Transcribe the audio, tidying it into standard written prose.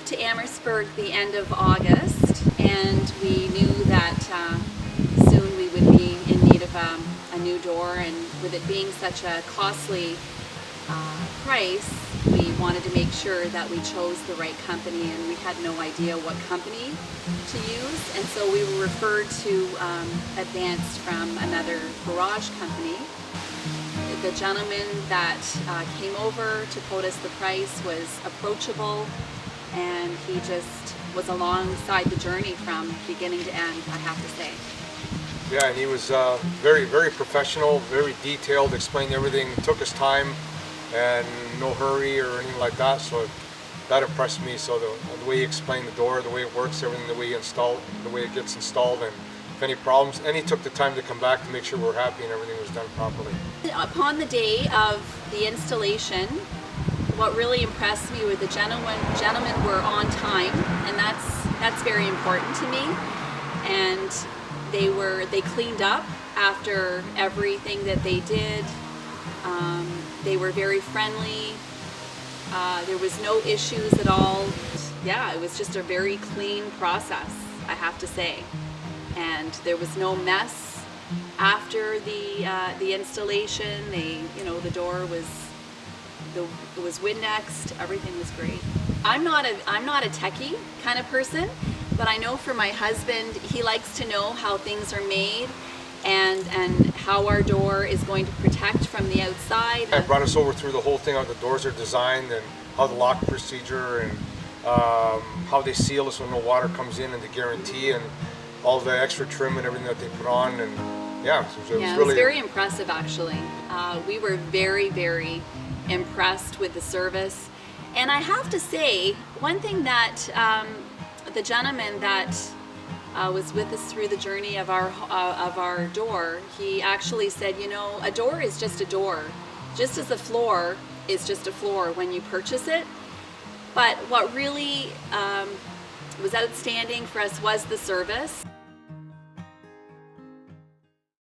moved to Amherstburg the end of August, and we knew that soon we would be in need of a new door, and with it being such a costly price, we wanted to make sure that we chose the right company, and we had no idea what company to use, and so we were referred to Advanced from another garage company. The gentleman that came over to quote us the price was approachable, and he just was alongside the journey from beginning to end, I have to say. Yeah, and he was very, very professional, very detailed, explained everything, took his time, and no hurry or anything like that, so that impressed me. So the way he explained the door, the way it works, everything, the way he installed, the way it gets installed, and if any problems, and he took the time to come back to make sure we're happy and everything was done properly. Upon the day of the installation, what really impressed me were the gentlemen were on time, and that's very important to me. And they cleaned up after everything that they did. They were very friendly. There was no issues at all. Yeah, it was just a very clean process, I have to say. And there was no mess after the installation. The door was Windexed. Everything was great. I'm not a techie kind of person, but I know for my husband, he likes to know how things are made and how our door is going to protect from the outside. It brought us over through the whole thing, how the doors are designed and how the lock procedure and how they seal it so no water comes in, and the guarantee and all the extra trim and everything that they put on. And yeah, it was very impressive actually. We were very, very impressed with the service. And I have to say, one thing that the gentleman that was with us through the journey of our door, he actually said, a door is just a door, just as a floor is just a floor when you purchase it. But what really was outstanding for us was the service.